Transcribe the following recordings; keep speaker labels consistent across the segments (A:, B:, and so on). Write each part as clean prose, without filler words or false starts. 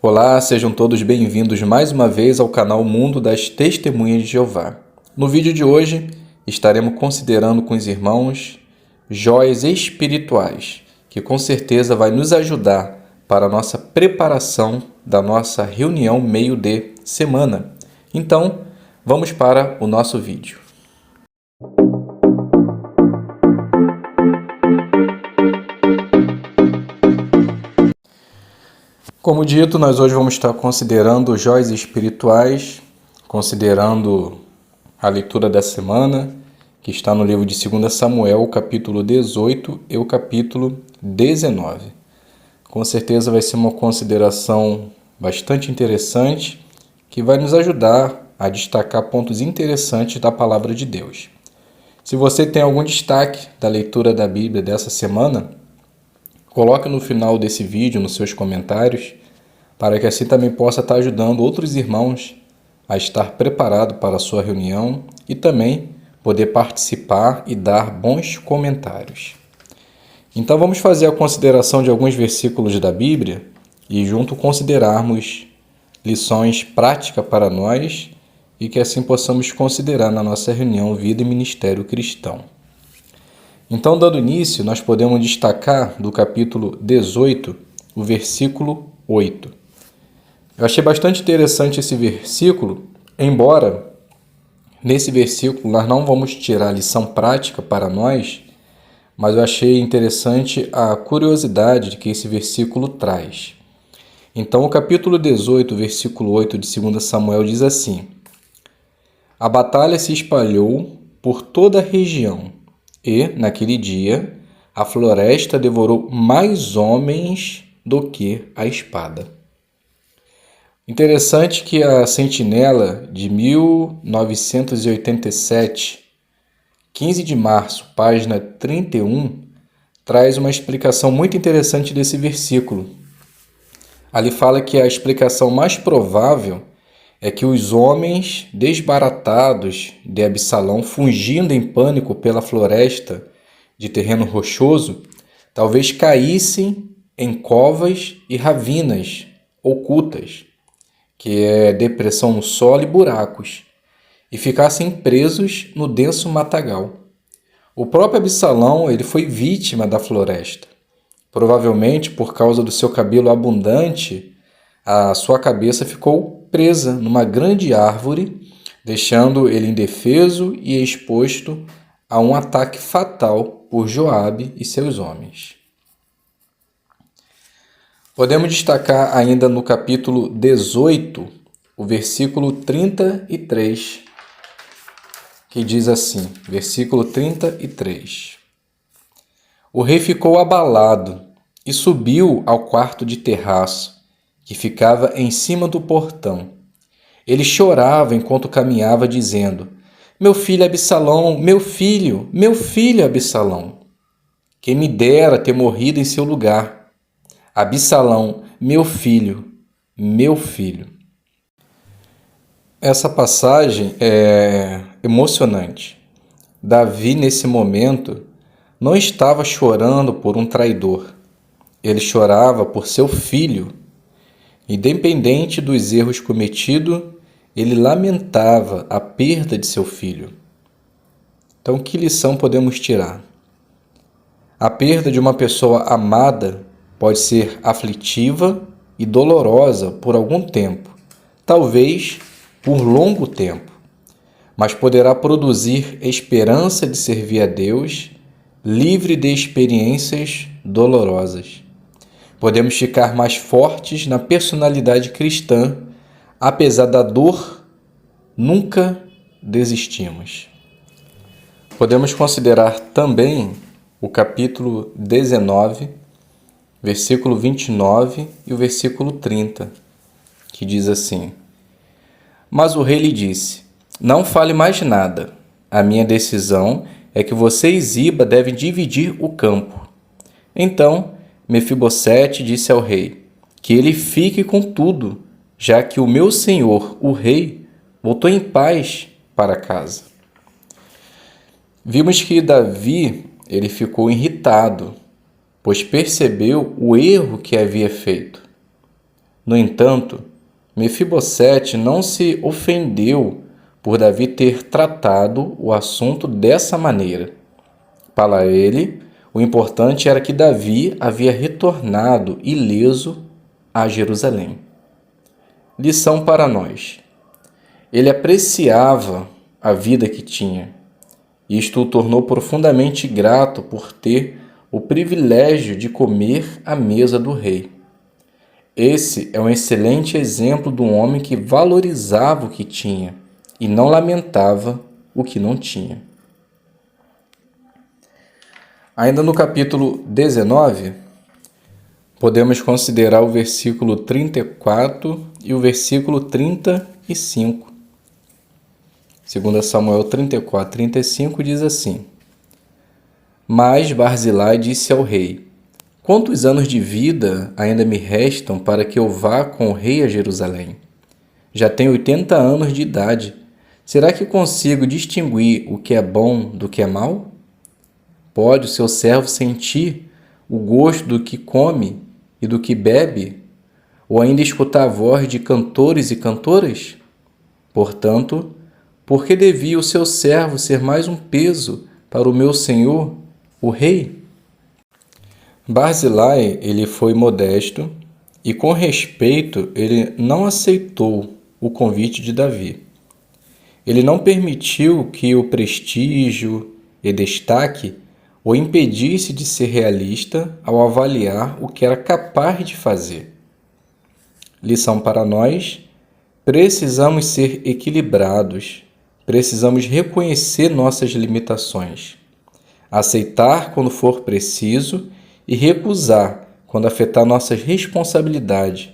A: Olá, sejam todos bem-vindos mais uma vez ao canal Mundo das Testemunhas de Jeová. No vídeo de hoje, estaremos considerando com os irmãos joias espirituais, que com certeza vai nos ajudar para a nossa preparação da nossa reunião meio de semana. Então, vamos para o nosso vídeo. Como dito, nós hoje vamos estar considerando joias espirituais, considerando a leitura da semana, que está no livro de 2 Samuel, o capítulo 18 e o capítulo 19. Com certeza vai ser uma consideração bastante interessante, que vai nos ajudar a destacar pontos interessantes da palavra de Deus. Se você tem algum destaque da leitura da Bíblia dessa semana, coloque no final desse vídeo, nos seus comentários, para que assim também possa estar ajudando outros irmãos a estar preparado para a sua reunião e também poder participar e dar bons comentários. Então vamos fazer a consideração de alguns versículos da Bíblia e junto considerarmos lições práticas para nós e que assim possamos considerar na nossa reunião Vida e Ministério Cristão. Então, dando início, nós podemos destacar do capítulo 18, o versículo 8. Eu achei bastante interessante esse versículo, embora nesse versículo nós não vamos tirar lição prática para nós, mas eu achei interessante a curiosidade que esse versículo traz. Então, o capítulo 18, versículo 8 de 2 Samuel diz assim: A batalha se espalhou por toda a região, e, naquele dia, a floresta devorou mais homens do que a espada. Interessante que a Sentinela de 1987, 15 de março, página 31, traz uma explicação muito interessante desse versículo. Ali fala que a explicação mais provável é que os homens desbaratados de Absalão, fugindo em pânico pela floresta de terreno rochoso, talvez caíssem em covas e ravinas ocultas, que é depressão no solo e buracos, e ficassem presos no denso matagal. O próprio Absalão ele foi vítima da floresta. Provavelmente, por causa do seu cabelo abundante, a sua cabeça ficou presa numa grande árvore, deixando ele indefeso e exposto a um ataque fatal por Joabe e seus homens. Podemos destacar ainda no capítulo 18, o versículo 33, que diz assim, versículo 33. O rei ficou abalado e subiu ao quarto de terraço, que ficava em cima do portão. Ele chorava enquanto caminhava, dizendo: Meu filho Absalão, meu filho Absalão! Quem me dera ter morrido em seu lugar. Absalão, meu filho, meu filho. Essa passagem é emocionante. Davi, nesse momento, não estava chorando por um traidor. Ele chorava por seu filho. Independente dos erros cometidos, ele lamentava a perda de seu filho. Então, que lição podemos tirar? A perda de uma pessoa amada pode ser aflitiva e dolorosa por algum tempo, talvez por longo tempo, mas poderá produzir esperança de servir a Deus, livre de experiências dolorosas. Podemos ficar mais fortes na personalidade cristã, apesar da dor, nunca desistimos. Podemos considerar também o capítulo 19, versículo 29 e o versículo 30, que diz assim: Mas o rei lhe disse: Não fale mais nada. A minha decisão é que você e Ziba devem dividir o campo. Então, Mefibosete disse ao rei que ele fique com tudo, já que o meu senhor, o rei, voltou em paz para casa. Vimos que Davi ele ficou irritado, pois percebeu o erro que havia feito. No entanto, Mefibosete não se ofendeu por Davi ter tratado o assunto dessa maneira. Para ele, o importante era que Davi havia retornado ileso a Jerusalém. Lição para nós. Ele apreciava a vida que tinha. Isto o tornou profundamente grato por ter o privilégio de comer à mesa do rei. Esse é um excelente exemplo de um homem que valorizava o que tinha e não lamentava o que não tinha. Ainda no capítulo 19, podemos considerar o versículo 34 e o versículo 35. 2 Samuel 34, 35 diz assim: Mas Barzilai disse ao rei: Quantos anos de vida ainda me restam para que eu vá com o rei a Jerusalém? Já tenho 80 anos de idade. Será que consigo distinguir o que é bom do que é mal? Pode o seu servo sentir o gosto do que come e do que bebe? Ou ainda escutar a voz de cantores e cantoras? Portanto, por que devia o seu servo ser mais um peso para o meu senhor, o rei? Barzilai, ele foi modesto e, com respeito, ele não aceitou o convite de Davi. Ele não permitiu que o prestígio e destaque o impedisse de ser realista ao avaliar o que era capaz de fazer. Lição para nós: precisamos ser equilibrados, precisamos reconhecer nossas limitações, aceitar quando for preciso e recusar quando afetar nossas responsabilidades.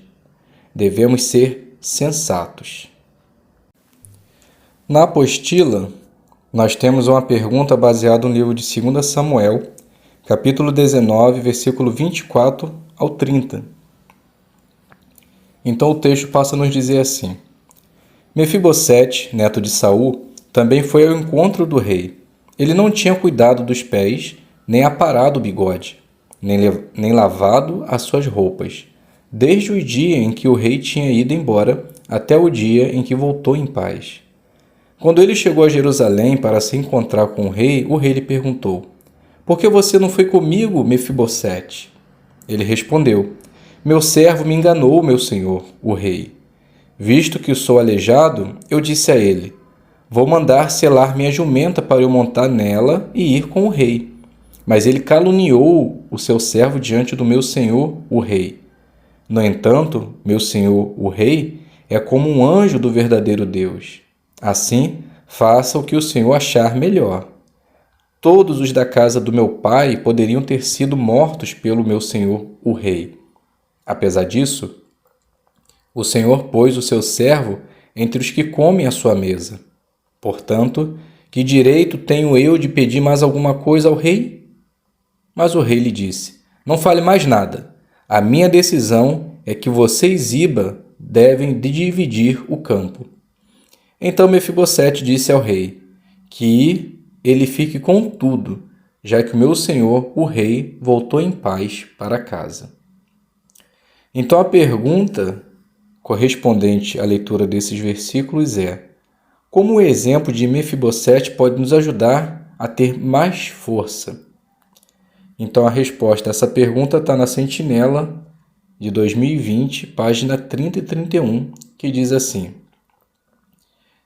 A: Devemos ser sensatos. Na apostila, nós temos uma pergunta baseada no livro de 2 Samuel, capítulo 19, versículo 24 ao 30. Então o texto passa a nos dizer assim: Mefibosete, neto de Saul, também foi ao encontro do rei. Ele não tinha cuidado dos pés, nem aparado o bigode, nem lavado as suas roupas, desde o dia em que o rei tinha ido embora até o dia em que voltou em paz. Quando ele chegou a Jerusalém para se encontrar com o rei lhe perguntou: Por que você não foi comigo, Mefibosete? Ele respondeu: Meu servo me enganou, meu senhor, o rei. Visto que sou aleijado, eu disse a ele: Vou mandar selar minha jumenta para eu montar nela e ir com o rei. Mas ele caluniou o seu servo diante do meu senhor, o rei. No entanto, meu senhor, o rei, é como um anjo do verdadeiro Deus. Assim, faça o que o senhor achar melhor. Todos os da casa do meu pai poderiam ter sido mortos pelo meu senhor, o rei. Apesar disso, o senhor pôs o seu servo entre os que comem à sua mesa. Portanto, que direito tenho eu de pedir mais alguma coisa ao rei? Mas o rei lhe disse: Não fale mais nada. A minha decisão é que você e Ziba devem dividir o campo. Então Mefibosete disse ao rei que ele fique com tudo, já que o meu senhor, o rei, voltou em paz para casa. Então a pergunta correspondente à leitura desses versículos é: como o exemplo de Mefibosete pode nos ajudar a ter mais força? Então a resposta a essa pergunta está na Sentinela de 2020, página 30 e 31, que diz assim: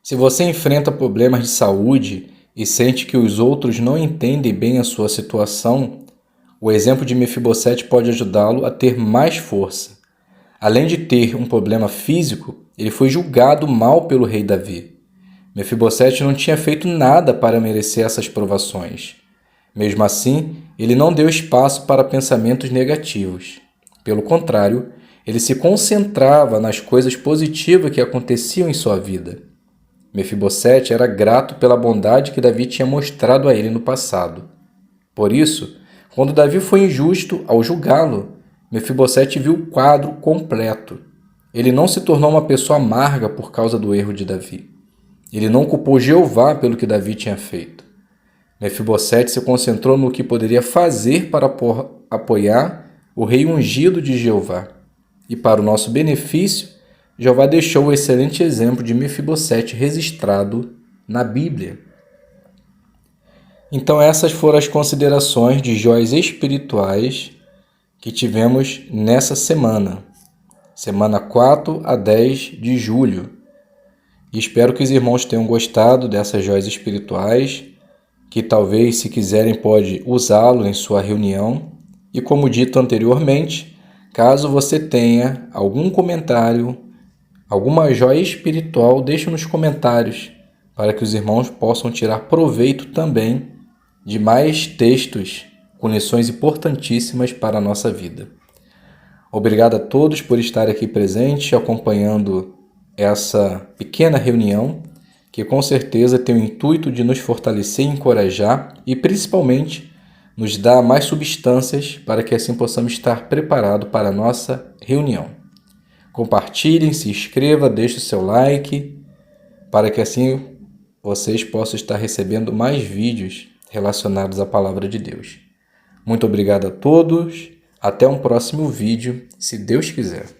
A: Se você enfrenta problemas de saúde e sente que os outros não entendem bem a sua situação, o exemplo de Mefibosete pode ajudá-lo a ter mais força. Além de ter um problema físico, ele foi julgado mal pelo rei Davi. Mefibosete não tinha feito nada para merecer essas provações. Mesmo assim, ele não deu espaço para pensamentos negativos. Pelo contrário, ele se concentrava nas coisas positivas que aconteciam em sua vida. Mefibosete era grato pela bondade que Davi tinha mostrado a ele no passado. Por isso, quando Davi foi injusto ao julgá-lo, Mefibosete viu o quadro completo. Ele não se tornou uma pessoa amarga por causa do erro de Davi. Ele não culpou Jeová pelo que Davi tinha feito. Mefibosete se concentrou no que poderia fazer para apoiar o rei ungido de Jeová. e para o nosso benefício, Jeová deixou o excelente exemplo de Mefibosete registrado na Bíblia. Então essas foram as considerações de joias espirituais que tivemos nessa semana 4 a 10 de julho. E espero que os irmãos tenham gostado dessas joias espirituais, que talvez, se quiserem, pode usá-lo em sua reunião. E como dito anteriormente, caso você tenha algum comentário, alguma joia espiritual, deixe nos comentários, para que os irmãos possam tirar proveito também de mais textos com lições importantíssimas para a nossa vida. Obrigado a todos por estarem aqui presentes, acompanhando essa pequena reunião, que com certeza tem o intuito de nos fortalecer e encorajar e principalmente nos dar mais substâncias para que assim possamos estar preparados para a nossa reunião. Compartilhem, se inscreva, deixe o seu like, para que assim vocês possam estar recebendo mais vídeos relacionados à Palavra de Deus. Muito obrigado a todos, até um próximo vídeo, se Deus quiser.